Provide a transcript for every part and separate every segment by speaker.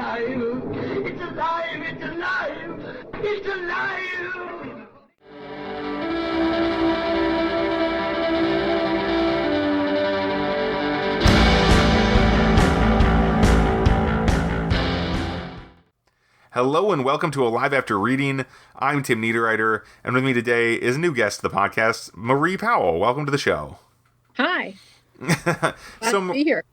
Speaker 1: alive! It's alive! It's alive! It's alive!
Speaker 2: Hello and welcome to Alive After Reading. I'm Tim Niederreiter, and with me today is a new guest to the podcast, Marie Powell. Welcome to the show.
Speaker 3: Hi. Glad to be here.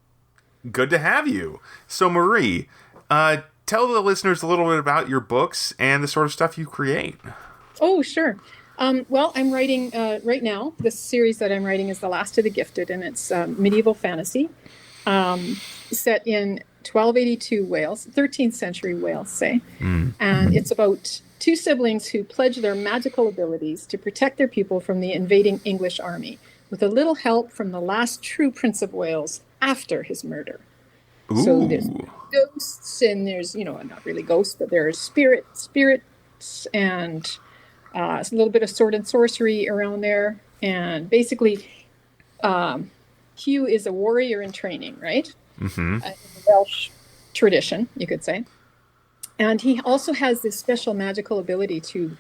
Speaker 2: Good to have you. So, Marie, tell the listeners a little bit about your books and the sort of stuff you create.
Speaker 3: Oh, sure. Well, I'm writing right now. This series that I'm writing is The Last of the Gifted, and it's medieval fantasy set in 1282 Wales, 13th century Wales, say. And it's about two siblings who pledge their magical abilities to protect their people from the invading English army, with a little help from the last true Prince of Wales after his murder.
Speaker 2: Ooh.
Speaker 3: So there's ghosts, and there's, not really ghosts, but there's spirits, and a little bit of sword and sorcery around there. And basically, Hugh is a warrior in training, right? Mm-hmm. In the Welsh tradition, you could say. And he also has this special magical ability to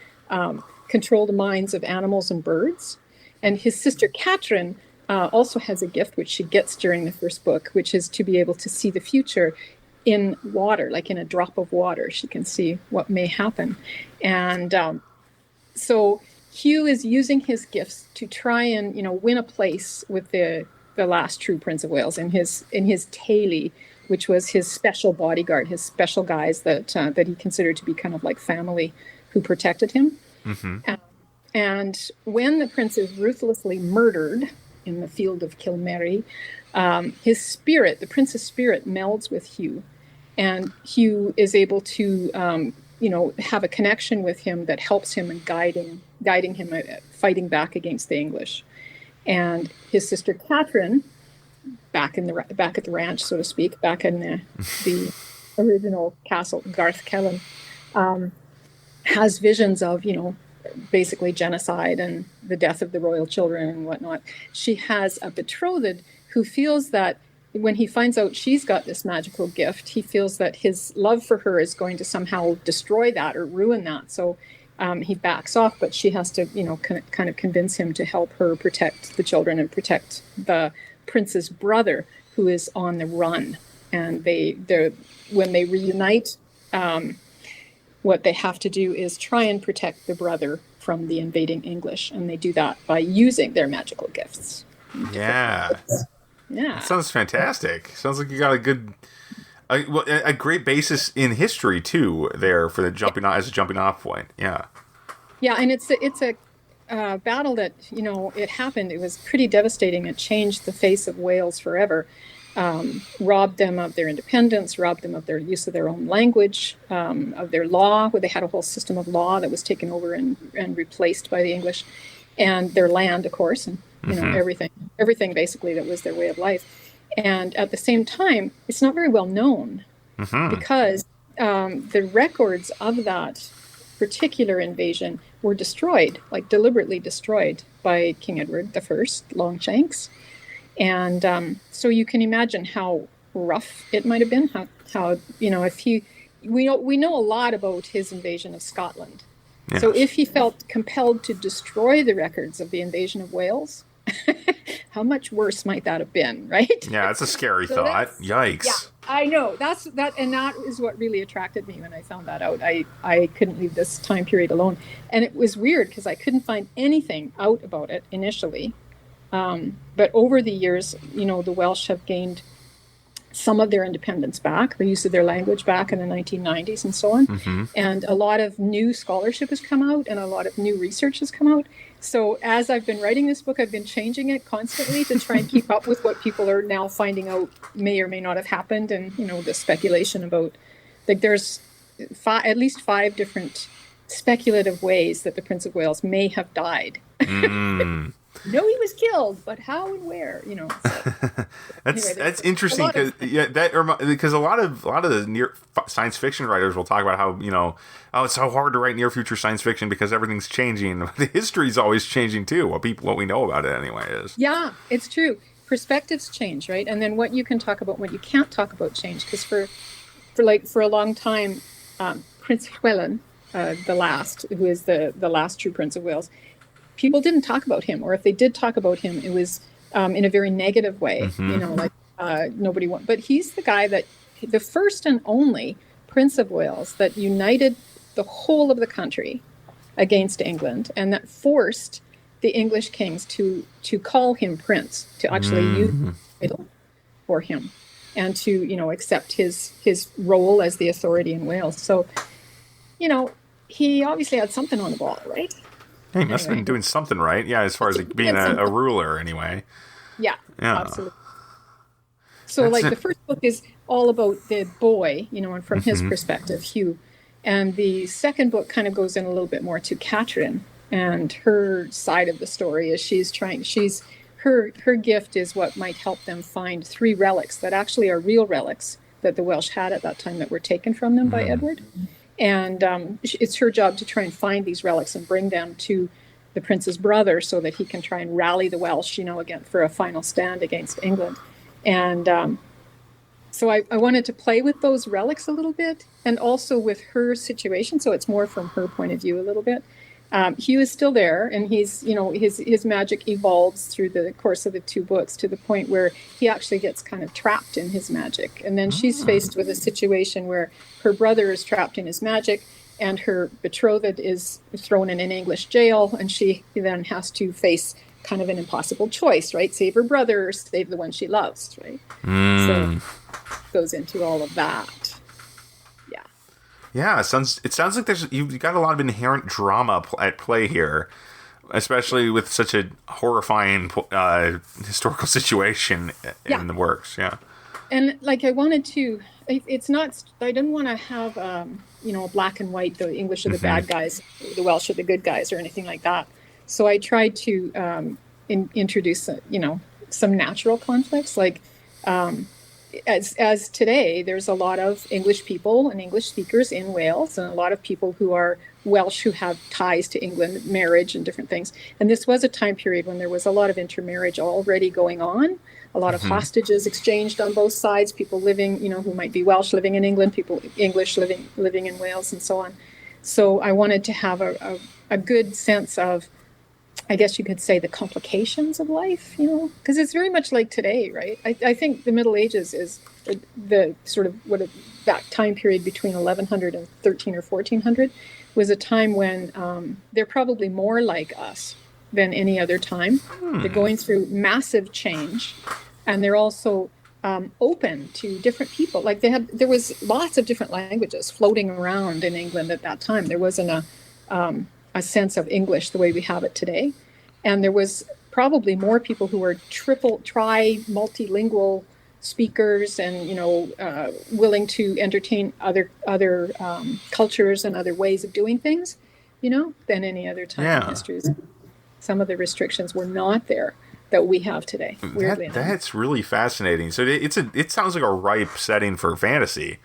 Speaker 3: control the minds of animals and birds. And his sister Catherine also has a gift, which she gets during the first book, which is to be able to see the future in water, like in a drop of water. She can see what may happen. And so Hugh is using his gifts to try and, win a place with the last true Prince of Wales in his taili, which was his special bodyguard, his special guys that he considered to be kind of like family who protected him. Mm-hmm. And when the prince is ruthlessly murdered in the field of Kilmary, his spirit, the prince's spirit, melds with Hugh. And Hugh is able to, have a connection with him that helps him in guiding him fighting back against the English. And his sister Catherine, back at the ranch, so to speak, back in the original castle, Garth Kellen, has visions of, basically genocide and the death of the royal children and whatnot. She has a betrothed who feels that when he finds out she's got this magical gift, he feels that his love for her is going to somehow destroy that or ruin that. So he backs off, but she has to, kind of convince him to help her protect the children and protect the prince's brother, who is on the run. And when they reunite, what they have to do is try and protect the brother from the invading English, and they do that by using their magical gifts.
Speaker 2: Yeah. That sounds fantastic. Sounds like you got a great basis in history too there for the as a jumping off point. Yeah.
Speaker 3: Yeah, and it's a battle that it happened. It was pretty devastating. It changed the face of Wales forever. Robbed them of their independence, robbed them of their use of their own language, of their law, where they had a whole system of law that was taken over and replaced by the English, and their land, of course, and everything basically that was their way of life. And at the same time, it's not very well known because the records of that particular invasion were destroyed, like deliberately destroyed by King Edward I, Longshanks. And so you can imagine how rough it might have been. How if we know a lot about his invasion of Scotland. Yes. So if he felt compelled to destroy the records of the invasion of Wales, how much worse might that have been, right?
Speaker 2: Yeah, that's a scary thought. Yikes!
Speaker 3: Yeah, I know. That is what really attracted me when I found that out. I couldn't leave this time period alone, and it was weird because I couldn't find anything out about it initially. But over the years, the Welsh have gained some of their independence back, the use of their language back in the 1990s and so on. Mm-hmm. And a lot of new scholarship has come out and a lot of new research has come out. So as I've been writing this book, I've been changing it constantly to try and keep up with what people are now finding out may or may not have happened. And, the speculation about, like, there's at least 5 different speculative ways that the Prince of Wales may have died. Mm. No, he was killed, but how and where? So.
Speaker 2: That's interesting because a lot of the near science fiction writers will talk about how it's so hard to write near future science fiction because everything's changing. The history's always changing too. What we know about it anyway is.
Speaker 3: Yeah, it's true. Perspectives change, right? And then what you can talk about, what you can't talk about, change. Because for for a long time, Prince Llewellyn, who is the last true Prince of Wales, people didn't talk about him, or if they did talk about him, it was in a very negative way. Like nobody wanted. But he's the first and only Prince of Wales that united the whole of the country against England, and that forced the English kings to call him prince, to actually use the title for him, and to accept his role as the authority in Wales. So, he obviously had something on the ball, right?
Speaker 2: He must have been doing something right, yeah, as far as being a ruler, anyway.
Speaker 3: Yeah, absolutely. So, the first book is all about the boy, and from his perspective, Hugh. And the second book kind of goes in a little bit more to Catherine, and her side of the story is her gift is what might help them find 3 relics that actually are real relics that the Welsh had at that time that were taken from them by Edward. And it's her job to try and find these relics and bring them to the prince's brother so that he can try and rally the Welsh, again, for a final stand against England. And so I wanted to play with those relics a little bit, and also with her situation. So it's more from her point of view a little bit. Hugh is still there, and he's, his magic evolves through the course of the 2 books to the point where he actually gets kind of trapped in his magic. And then she's faced with a situation where her brother is trapped in his magic, and her betrothed is thrown in an English jail, and she then has to face kind of an impossible choice, right? Save her brother, or save the one she loves, right? So goes into all of that.
Speaker 2: Yeah, it sounds like you've got a lot of inherent drama at play here, especially with such a horrifying historical situation in the works. Yeah,
Speaker 3: and I wanted to. It's not. I didn't want to have a black and white. The English are the bad guys, the Welsh are the good guys, or anything like that. So I tried to introduce some natural conflicts, as today, there's a lot of English people and English speakers in Wales, and a lot of people who are Welsh who have ties to England, marriage and different things. And this was a time period when there was a lot of intermarriage already going on, a lot of hostages exchanged on both sides, people living, who might be Welsh living in England, people English living in Wales, and so on. So I wanted to have a good sense of, I guess you could say, the complications of life, because it's very much like today, right? I think the Middle Ages is the sort of that time period between 1100 and 13 or 1400 was a time when they're probably more like us than any other time. They're going through massive change, and they're also open to different people. There was lots of different languages floating around in England at that time. There wasn't a sense of English the way we have it today. And there was probably more people who were multilingual speakers and, willing to entertain other cultures and other ways of doing things, than any other time in history. Some of the restrictions were not there that we have today.
Speaker 2: That's really fascinating. So it sounds like a ripe setting for fantasy.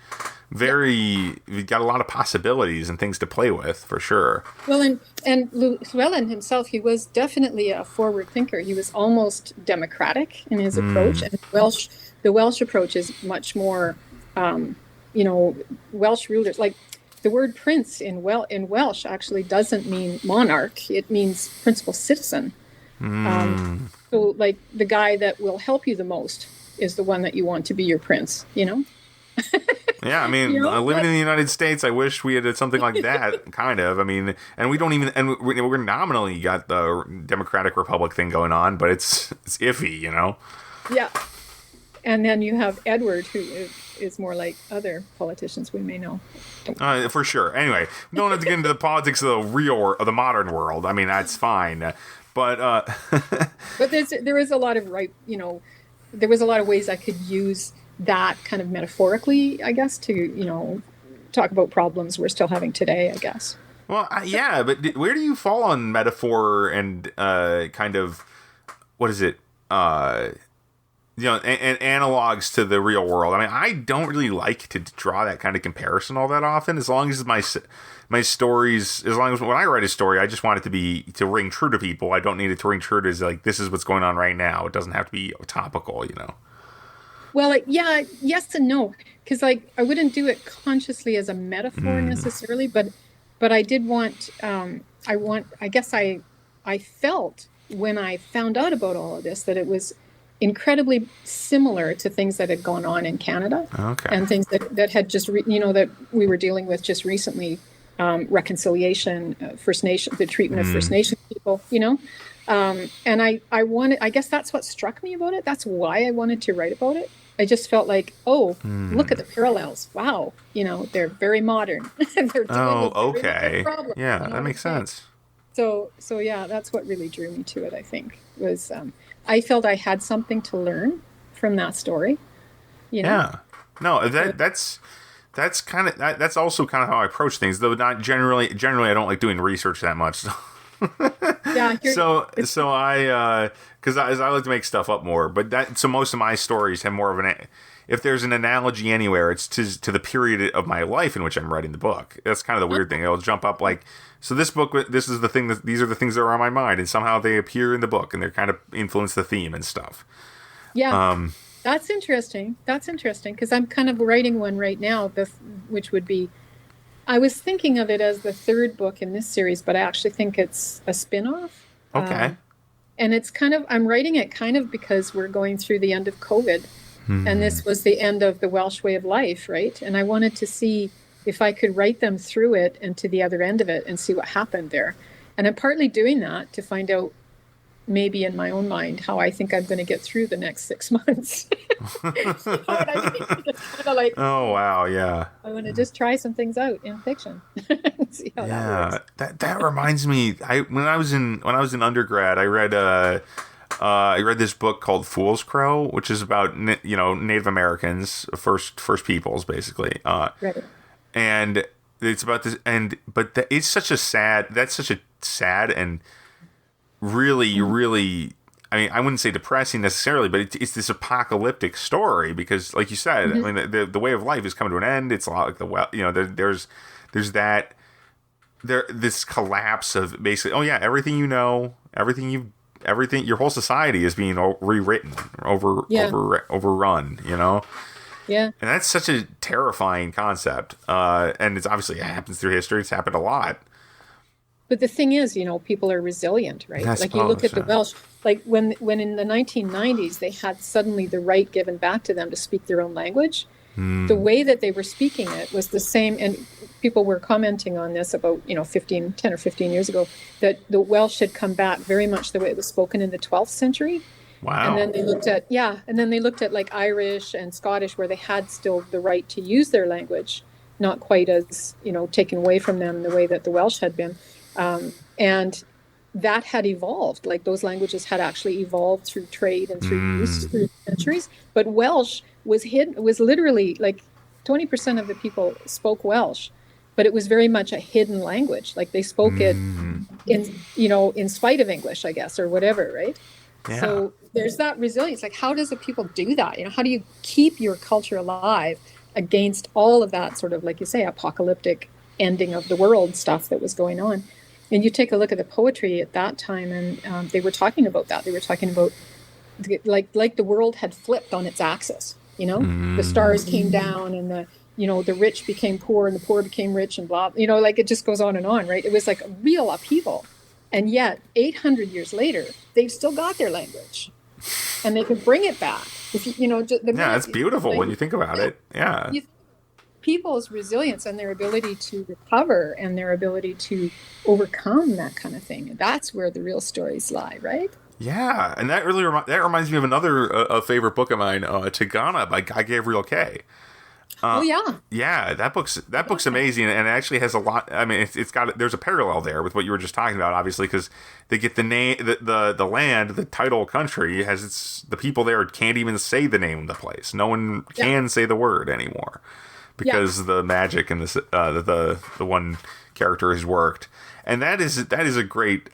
Speaker 2: You've got a lot of possibilities and things to play with, for sure.
Speaker 3: Well, and Llewellyn himself, he was definitely a forward thinker. He was almost democratic in his approach, and the Welsh approach is much more, Welsh rulers. Like the word prince in Welsh actually doesn't mean monarch; it means principal citizen. So, the guy that will help you the most is the one that you want to be your prince.
Speaker 2: Yeah, I mean, living in the United States, I wish we had something like that, kind of. I mean, and we don't even, and we're nominally got the Democratic Republic thing going on, but it's iffy,
Speaker 3: Yeah. And then you have Edward, who is more like other politicians we may know.
Speaker 2: For sure. Anyway, we don't have to get into the politics of the modern world. I mean, that's fine. But
Speaker 3: there is a lot of there was a lot of ways I could use that kind of metaphorically, I guess, to talk about problems we're still having today, I guess.
Speaker 2: Well, yeah, but where do you fall on metaphor and kind of what is it? And analogs to the real world. I mean, I don't really like to draw that kind of comparison all that often. As long as my stories, as long as when I write a story, I just want it to ring true to people. I don't need it to ring true to this is what's going on right now. It doesn't have to be topical,
Speaker 3: Well, yes and no. because like I wouldn't do it consciously as a metaphor necessarily, but I did want I guess I felt when I found out about all of this that it was incredibly similar to things that had gone on in Canada, and things that had just that we were dealing with just recently, reconciliation, First Nation, the treatment of First Nation people, and I guess that's what struck me about it. That's why I wanted to write about it. I just felt like, look at the parallels. Wow. They're very modern. They're dealing with very problems,
Speaker 2: yeah, that makes sense.
Speaker 3: So yeah, that's what really drew me to it, I think, was I felt I had something to learn from that story.
Speaker 2: Yeah. No, that's kind of that's also kind of how I approach things, though not generally I don't like doing research that much. So.
Speaker 3: Yeah.
Speaker 2: So I because I like to make stuff up more, but so most of my stories have more of if there's an analogy anywhere, it's to the period of my life in which I'm writing the book. That's kind of the weird thing. It'll jump up like, so this book, this is the thing these are the things that are on my mind, and somehow they appear in the book and they kind of influence the theme and stuff.
Speaker 3: Yeah. That's interesting. Because I'm kind of writing one right now, which would be, I was thinking of it as the third book in this series, but I actually think it's a spin-off.
Speaker 2: Okay.
Speaker 3: And it's kind of, I'm writing it kind of because we're going through the end of COVID. And this was the end of the Welsh way of life, right? And I wanted to see if I could write them through it and to the other end of it and see what happened there. And I'm partly doing that to find out, maybe in my own mind, how I think I'm going to get through the next 6 months. You know what I mean? It's kind of like,
Speaker 2: oh wow, yeah.
Speaker 3: I want to just try some things out in fiction and see how that works.
Speaker 2: That reminds me. When I was in undergrad, I read this book called Fool's Crow, which is about Native Americans, first peoples, basically.
Speaker 3: Right.
Speaker 2: And it's about this, it's such a sad. That's such a sad and really, really. I mean, I wouldn't say depressing necessarily, but it's this apocalyptic story because, like you said, I mean, the way of life is coming to an end. It's a lot like there's this collapse of basically, everything your whole society is being rewritten, overrun,
Speaker 3: Yeah.
Speaker 2: And that's such a terrifying concept. And it's obviously, it happens through history. It's happened a lot.
Speaker 3: But the thing is, people are resilient, right? Like you look at the Welsh, like when in the 1990s, they had suddenly the right given back to them to speak their own language. The way that they were speaking it was the same. And people were commenting on this about, 10 or 15 years ago, that the Welsh had come back very much the way it was spoken in the 12th century.
Speaker 2: Wow.
Speaker 3: And then they looked at like Irish and Scottish, where they had still the right to use their language, not quite as, taken away from them the way that the Welsh had been. And that had evolved. Like those languages had actually evolved through trade and through use through centuries. But Welsh was literally like 20% of the people spoke Welsh, but it was very much a hidden language. Like they spoke it in spite of English, I guess, or whatever, right?
Speaker 2: Yeah.
Speaker 3: So there's that resilience. Like, how does a people do that? How do you keep your culture alive against all of that sort of, like you say, apocalyptic ending of the world stuff that was going on? And you take a look at the poetry at that time, and they were talking about that. They were talking about like the world had flipped on its axis. The stars came down, and the rich became poor, and the poor became rich, and blah. Like it just goes on and on, right? It was like a real upheaval, and yet 800 years later, they've still got their language, and they could bring it back.
Speaker 2: It's beautiful when you think about it. Yeah.
Speaker 3: People's resilience and their ability to recover and their ability to overcome that kind of thing. That's where the real stories lie, right?
Speaker 2: Yeah, and that really reminds me of another favorite book of mine, Tagana by Guy Gabriel Kay. Yeah, that book's amazing, and it actually has a lot. I mean, there's a parallel there with what you were just talking about, obviously, because they get the name, the land, the title country has the people there can't even say the name of the place. No one can say the word anymore. Because the magic and the one character has worked, and that is a great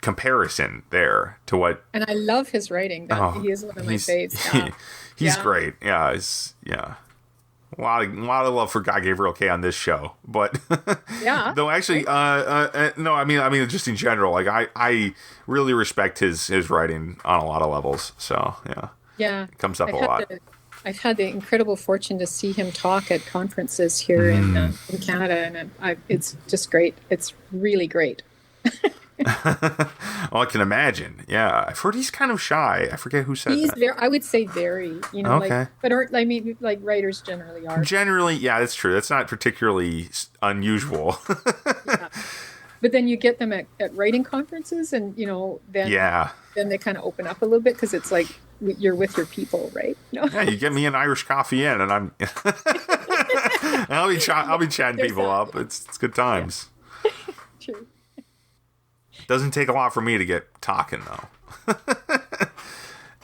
Speaker 2: comparison there to what. And
Speaker 3: I love his writing. He is one of my faves.
Speaker 2: He's great. Yeah, a lot of love for Guy Gabriel Kay on this show, but though actually, no, I mean just in general, like I really respect his writing on a lot of levels. So yeah, it comes up a lot.
Speaker 3: I've had the incredible fortune to see him talk at conferences here in Canada, and it's just great. It's really great.
Speaker 2: Well, I can imagine. Yeah, I've heard he's kind of shy. I forget who said
Speaker 3: He's
Speaker 2: that.
Speaker 3: very, I would say very,
Speaker 2: Okay.
Speaker 3: like, but aren't, I mean, like writers generally are.
Speaker 2: Generally, yeah, that's true. That's not particularly unusual.
Speaker 3: Yeah. But then you get them at writing conferences, and then then they kind of open up a little bit because it's like you're with your people, right?
Speaker 2: Yeah, you get me an Irish coffee in, and I'm I'll be chatting
Speaker 3: There's
Speaker 2: people
Speaker 3: that.
Speaker 2: up. It's good times.
Speaker 3: True.
Speaker 2: Doesn't take a lot for me to get talking though.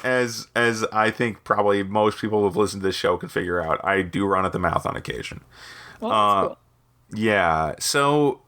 Speaker 2: As I think probably most people who have listened to this show can figure out, I do run at the mouth on occasion.
Speaker 3: Well, that's cool.
Speaker 2: Yeah. So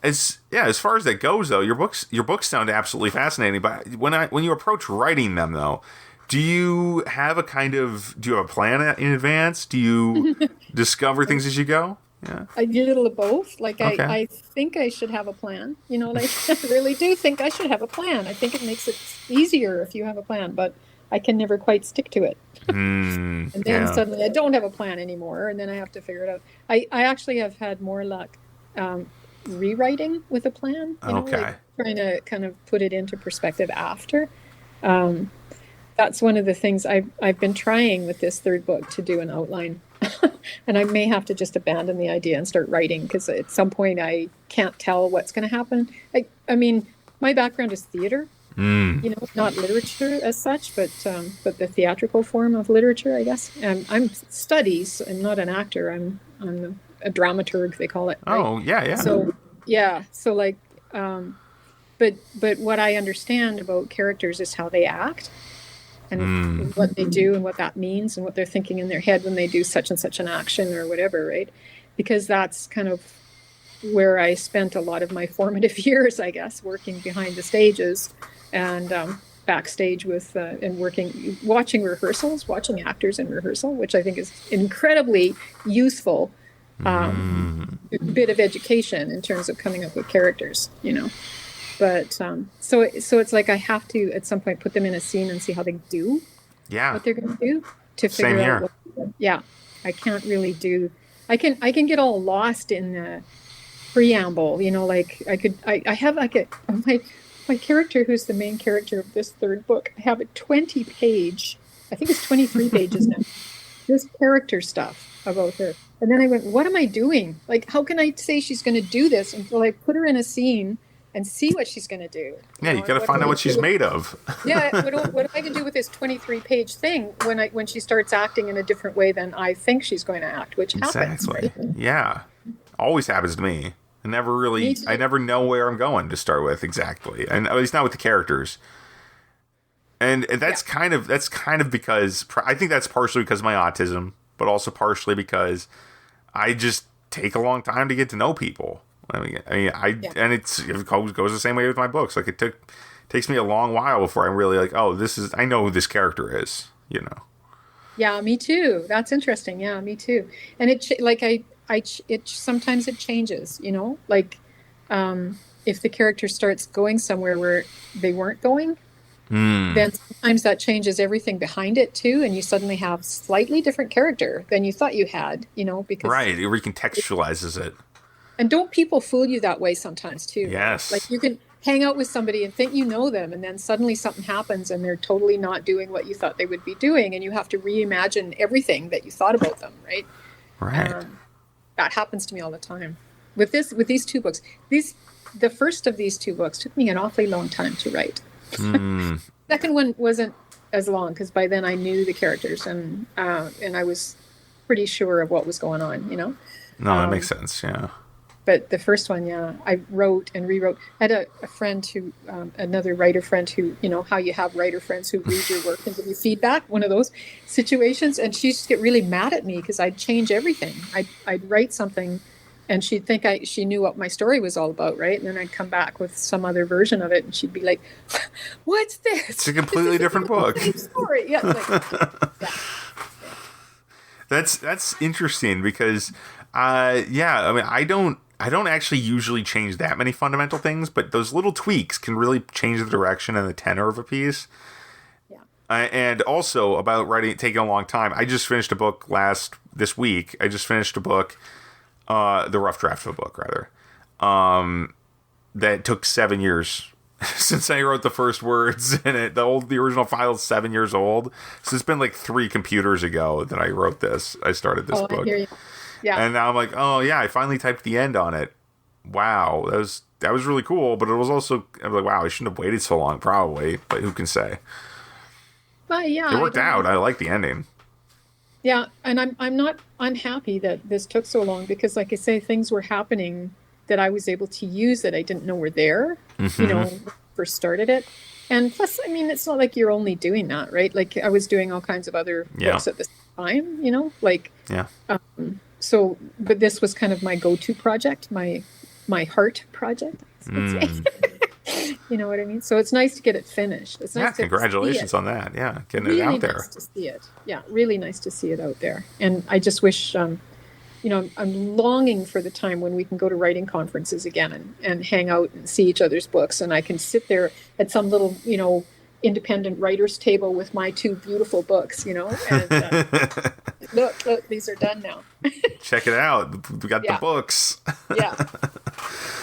Speaker 2: as far as that goes though, your books sound absolutely fascinating. But when you approach writing them though, do you have a plan in advance? Do you discover things as you go? Yeah.
Speaker 3: I do a little of both. Like
Speaker 2: Okay.
Speaker 3: I think I should have a plan. Like I really do think I should have a plan. I think it makes it easier if you have a plan, but I can never quite stick to it. And then suddenly I don't have a plan anymore, and then I have to figure it out. I actually have had more luck rewriting with a plan.
Speaker 2: Okay.
Speaker 3: Like trying to kind of put it into perspective after. That's one of the things I've been trying with this third book, to do an outline. And I may have to just abandon the idea and start writing, because at some point I can't tell what's going to happen. I mean, my background is theater, not literature as such, but the theatrical form of literature, I guess. I'm studies. I'm not an actor. I'm a dramaturg, they call it. Right?
Speaker 2: Oh, yeah.
Speaker 3: So like, but what I understand about characters is how they act. And what they do and what that means and what they're thinking in their head when they do such and such an action or whatever, right? Because that's kind of where I spent a lot of my formative years, I guess, working behind the stages and backstage with and watching rehearsals, watching actors in rehearsal, which I think is incredibly useful bit of education in terms of coming up with characters, But so it's like I have to at some point put them in a scene and see how they do.
Speaker 2: Yeah.
Speaker 3: What they're going to do to
Speaker 2: Same
Speaker 3: figure
Speaker 2: here.
Speaker 3: out. I can't really do. I can get all lost in the preamble. Like I have like my character, who's the main character of this third book. I have a 20-page. I think it's 23 pages now. This character stuff about her. And then I went, what am I doing? Like, how can I say she's going to do this until I put her in a scene and see what she's going to do?
Speaker 2: Yeah, you got to find out what she's made of.
Speaker 3: Yeah, what am I going to do with this 23-page thing when she starts acting in a different way than I think she's going to act, which happens.
Speaker 2: Exactly.
Speaker 3: Right?
Speaker 2: Yeah. Always happens to me. I never know where I'm going to start with exactly. And at least not with the characters. And that's kind of because I think that's partially because of my autism, but also partially because I just take a long time to get to know people. And it goes the same way with my books. Like it takes me a long while before I'm really like, oh, I know who this character is,
Speaker 3: Yeah, me too. That's interesting. Yeah, me too. And sometimes it changes, like if the character starts going somewhere where they weren't going, then sometimes that changes everything behind it too, and you suddenly have slightly different character than you thought you had, because
Speaker 2: right, it recontextualizes it.
Speaker 3: And don't people fool you that way sometimes too?
Speaker 2: Yes.
Speaker 3: Like you can hang out with somebody and think you know them, and then suddenly something happens and they're totally not doing what you thought they would be doing, and you have to reimagine everything that you thought about them, right?
Speaker 2: Right.
Speaker 3: That happens to me all the time. With these two books. The first of these two books took me an awfully long time to write. Second one wasn't as long because by then I knew the characters and I was pretty sure of what was going on,
Speaker 2: No, that makes sense. Yeah.
Speaker 3: But the first one, I wrote and rewrote. I had a friend who, another writer friend who, how you have writer friends who read your work and give you feedback, one of those situations. And she used to get really mad at me because I'd change everything. I'd write something and she'd think she knew what my story was all about, right? And then I'd come back with some other version of it and she'd be like, what's this?
Speaker 2: It's a completely different book.
Speaker 3: Same story. Yeah, yeah.
Speaker 2: That's interesting because, I don't actually usually change that many fundamental things, but those little tweaks can really change the direction and the tenor of a piece. And also about writing, taking a long time. I just finished a book this week. I just finished a book, the rough draft of a book, rather, that took 7 years since I wrote the first words in it. The original file is 7 years old. So it's been like 3 computers ago that I wrote this. I started this book. I hear you. Yeah. And now I'm like, oh yeah, I finally typed the end on it. Wow. That was really cool, but it was also, I was like, wow, I shouldn't have waited so long, probably, but who can say?
Speaker 3: But yeah.
Speaker 2: It worked out. I like the ending.
Speaker 3: Yeah, and I'm not unhappy that this took so long because, like I say, things were happening that I was able to use that I didn't know were there, when I first started it. And plus, I mean, it's not like you're only doing that, right? Like I was doing all kinds of other books at the same time, like. Yeah. So, but this was kind of my go-to project, my heart project. You know what I mean? So it's nice to get it finished. It's nice
Speaker 2: congratulations on that. Yeah, getting really it out there.
Speaker 3: Nice to see it. Yeah, really nice to see it out there. And I just wish, I'm longing for the time when we can go to writing conferences again and hang out and see each other's books. And I can sit there at some little, independent writer's table with my 2 beautiful books, and look, these are done now.
Speaker 2: Check it out. We got the books.
Speaker 3: Yeah.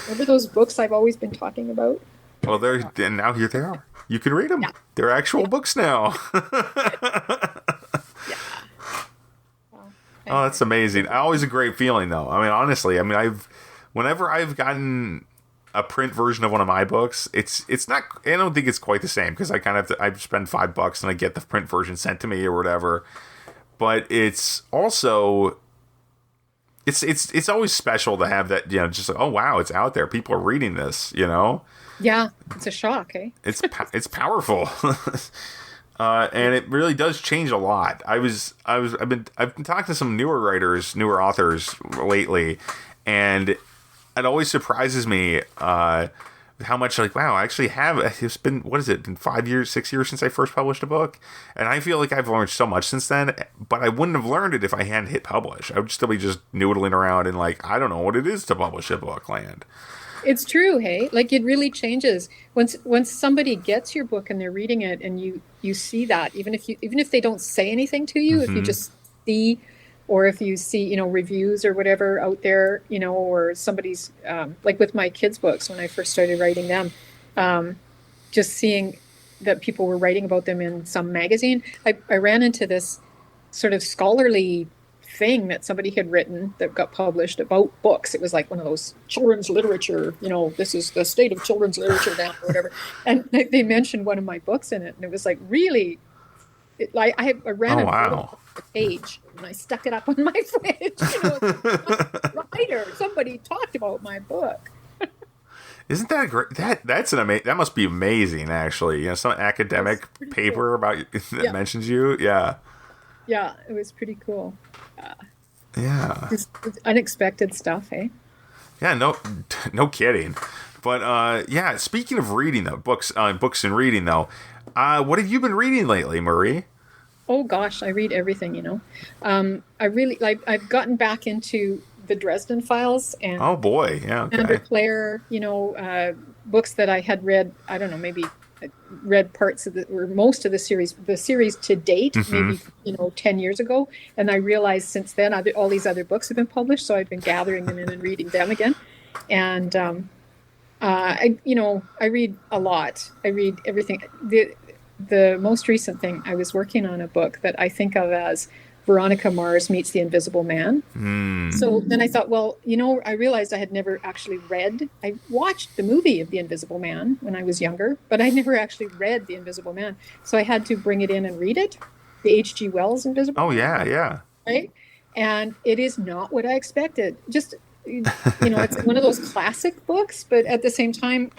Speaker 3: Remember those books I've always been talking about?
Speaker 2: Well, and now here they are. You can read them. Yeah. They're actual books now. Oh, that's amazing. Always a great feeling, though. I mean, honestly, whenever I've gotten a print version of one of my books, it's not. I don't think it's quite the same because I kind of I spend $5 and I get the print version sent to me or whatever. But it's also. It's always special to have that, just like, oh wow, it's out there. People are reading this,
Speaker 3: Yeah, it's a shock, eh?
Speaker 2: It's powerful, and it really does change a lot. I've been talking to some newer writers, newer authors lately, and it always surprises me how much like, wow, I actually have. It's been, what is it, been 5 years, 6 years since I first published a book, and I feel like I've learned so much since then. But I wouldn't have learned it if I hadn't hit publish. I would still be just noodling around in like, I don't know what it is to publish a book land.
Speaker 3: It's true, hey? Like it really changes once somebody gets your book and they're reading it, and you see that even if they don't say anything to you, if you just see, or if you see reviews or whatever out there, or somebody's like with my kids' books when I first started writing them, just seeing that people were writing about them in some magazine. I ran into this sort of scholarly thing that somebody had written that got published about books. It was like one of those children's literature, this is the state of children's literature now or whatever. And they mentioned one of my books in it, and it was like really, I ran a photo of the page and I stuck it up on my fridge. Writer, somebody talked about my book.
Speaker 2: Isn't that great? That's an amazing. That must be amazing, actually. Some academic paper cool. about that mentions you. Yeah.
Speaker 3: Yeah, it was pretty cool.
Speaker 2: Yeah.
Speaker 3: Just unexpected stuff, eh?
Speaker 2: Yeah, no kidding. But speaking of reading though, books and reading though, what have you been reading lately, Marie?
Speaker 3: Oh gosh, I read everything, I really I've gotten back into the Dresden Files and
Speaker 2: oh boy, yeah, okay.
Speaker 3: Under Claire, books that I had read, I don't know, maybe read parts of or most of the series to date, maybe 10 years ago, and I realized since then all these other books have been published, so I've been gathering them in and reading them again. And I read a lot. I read everything. The most recent thing, I was working on a book that I think of as Veronica Mars Meets the Invisible Man. So then I thought, well, I realized I had never actually read. I watched the movie of The Invisible Man when I was younger, but I never actually read The Invisible Man. So I had to bring it in and read it. The H.G. Wells Invisible Man.
Speaker 2: Oh, yeah.
Speaker 3: Right? And it is not what I expected. Just, it's one of those classic books, but at the same time,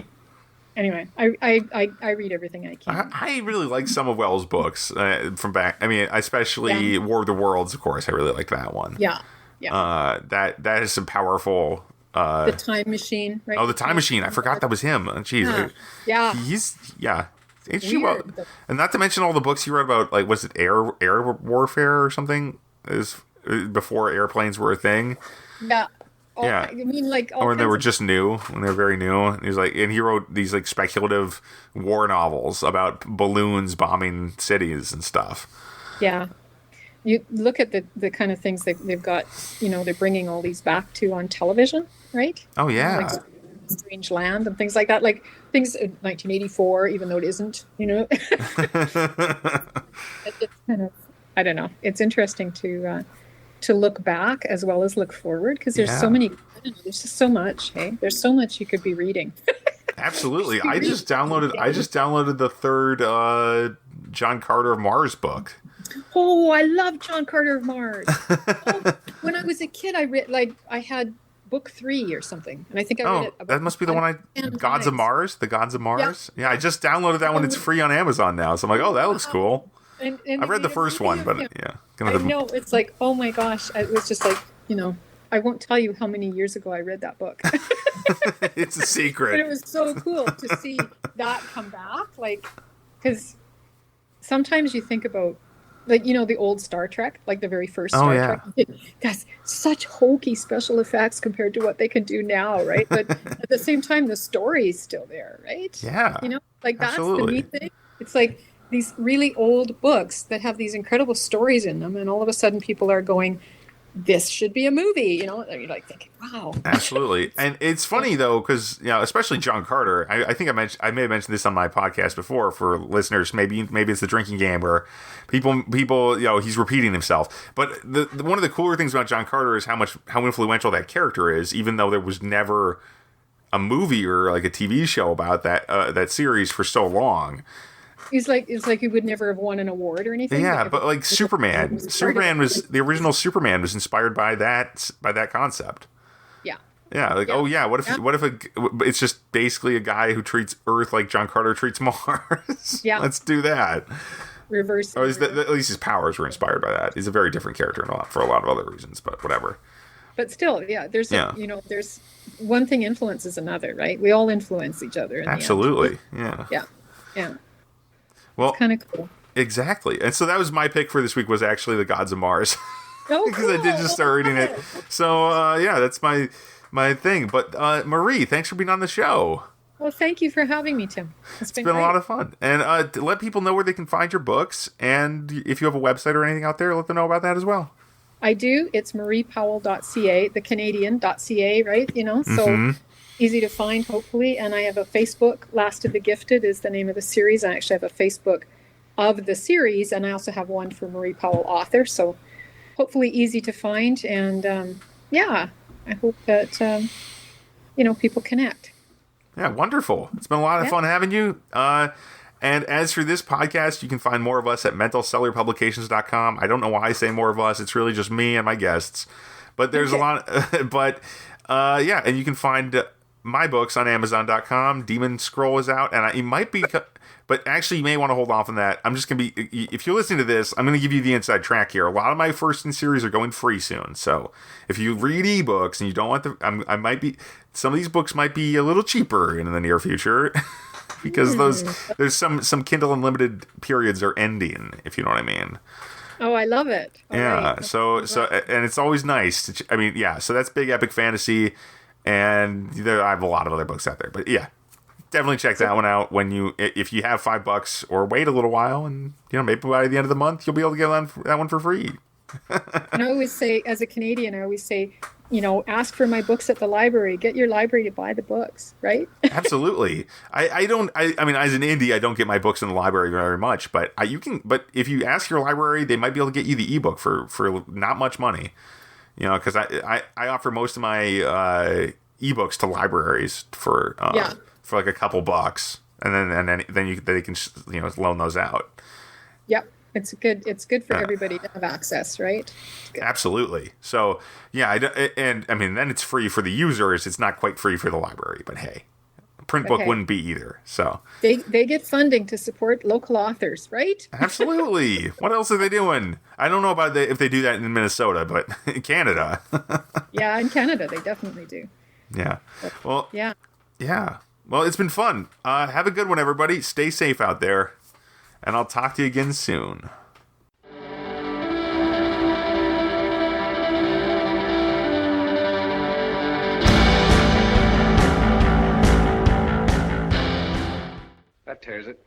Speaker 3: anyway, I read everything I can.
Speaker 2: I really like some of Wells' books from back. I mean, especially War of the Worlds, of course. I really like that one. Yeah. That is some powerful.
Speaker 3: The Time Machine, right?
Speaker 2: Oh, the Time Machine. I forgot that was him. Jeez.
Speaker 3: Yeah.
Speaker 2: He's H.G. Wells. And not to mention all the books he wrote about, like, was it air warfare or something? Is before airplanes were a thing.
Speaker 3: Yeah.
Speaker 2: Yeah.
Speaker 3: I mean, like all
Speaker 2: Or when they
Speaker 3: kinds
Speaker 2: were
Speaker 3: of-
Speaker 2: just new, when they were very new. And he wrote these like speculative war novels about balloons bombing cities and stuff.
Speaker 3: yeah. You look at the kind of things that they've got, they're bringing all these back to on television, right?
Speaker 2: Oh yeah.
Speaker 3: Like Strange Land and things like that, like things in 1984, even though it isn't, It's kind of, I don't know. It's interesting to look back as well as look forward because there's so many. I don't know, there's just so much. Hey, there's so much you could be reading.
Speaker 2: Absolutely. I just downloaded the third John Carter of Mars book.
Speaker 3: Oh, I love John Carter of Mars. When I was a kid, I had book 3 or something, and I think I read it. About
Speaker 2: That must be the one Gods of Mars. The Gods of Mars. Yeah, I just downloaded that one. It's free on Amazon now, so I'm like, oh, that looks cool.
Speaker 3: And
Speaker 2: I read the first one, but yeah,
Speaker 3: I know it's like, oh my gosh, it was just like, I won't tell you how many years ago I read that book.
Speaker 2: It's a secret.
Speaker 3: But it was so cool to see that come back, like, because sometimes you think about, like, the old Star Trek, like the very first Star Trek. That's such hokey special effects compared to what they can do now, right? But at the same time, the story is still there, right?
Speaker 2: Yeah.
Speaker 3: Like that's
Speaker 2: absolutely.
Speaker 3: the neat thing. It's like these really old books that have these incredible stories in them, and all of a sudden people are going, this should be a movie, and you're like thinking, wow.
Speaker 2: Absolutely. And it's funny though, because especially John Carter, I think I may have mentioned this on my podcast before for listeners. Maybe it's the drinking game where people he's repeating himself. But one of the cooler things about John Carter is how influential that character is, even though there was never a movie or like a TV show about that series for so long.
Speaker 3: It's like he would never have won an award or anything.
Speaker 2: Yeah, but like Superman was the original Superman was inspired by that concept.
Speaker 3: Yeah.
Speaker 2: Yeah, like what if it's just basically a guy who treats Earth like John Carter treats Mars?
Speaker 3: Yeah.
Speaker 2: Let's do that.
Speaker 3: Reverse.
Speaker 2: Or at least his powers were inspired by that. He's a very different character for a lot of other reasons, but whatever.
Speaker 3: But still, there's there's one thing influences another, right? We all influence each other.
Speaker 2: Absolutely. Yeah.
Speaker 3: Yeah. Yeah.
Speaker 2: Well,
Speaker 3: kind of cool.
Speaker 2: Exactly. And so that was my pick for this week, was actually The Gods of Mars.
Speaker 3: Oh,
Speaker 2: because I did just start reading it. So, that's my thing. But, Marie, thanks for being on the show.
Speaker 3: Well, thank you for having me, Tim. It's been
Speaker 2: a
Speaker 3: great.
Speaker 2: lot of fun. And to let people know where they can find your books. And if you have a website or anything out there, let them know about that as well.
Speaker 3: I do. It's mariepowell.ca, the Canadian.ca, right? So easy to find, hopefully. And I have a Facebook. Last of the Gifted is the name of the series. I actually have a Facebook of the series, and I also have one for Marie Powell author. So hopefully easy to find. And I hope that people connect.
Speaker 2: Yeah, wonderful. It's been a lot of fun having you. And as for this podcast, you can find more of us at mentalcellularpublications.com. I don't know why I say more of us. It's really just me and my guests. But there's a lot. And you can find my books on Amazon.com. Demon Scroll is out, and it might be, but actually you may want to hold off on that. I'm just going to be, if you're listening to this, I'm going to give you the inside track here. A lot of my first in series are going free soon. So if you read ebooks and you don't want some of these books might be a little cheaper in the near future because there's some Kindle Unlimited periods are ending, if you know what I mean.
Speaker 3: Oh, I love it. All right.
Speaker 2: So and it's always nice to, so that's big epic fantasy. And I have a lot of other books out there, but definitely check that one out if you have $5 or wait a little while, and maybe by the end of the month you'll be able to get that one for free.
Speaker 3: And I always say, as a Canadian, ask for my books at the library. Get your library to buy the books, right?
Speaker 2: Absolutely. I mean, as an indie, I don't get my books in the library very much, but but if you ask your library, they might be able to get you the ebook for not much money. Because I offer most of my ebooks to libraries for like a couple bucks, and then they can loan those out.
Speaker 3: Yep, it's good for everybody to have access, right?
Speaker 2: Absolutely. So then it's free for the users. It's not quite free for the library, but hey, print book wouldn't be either. So
Speaker 3: they get funding to support local authors, right?
Speaker 2: Absolutely. What else are they doing? I don't know about if they do that in Minnesota, but in Canada.
Speaker 3: Yeah, in Canada they definitely do.
Speaker 2: Yeah. Well.
Speaker 3: Yeah.
Speaker 2: Yeah. Well, it's been fun. Have a good one, everybody. Stay safe out there, and I'll talk to you again soon.
Speaker 4: tears it.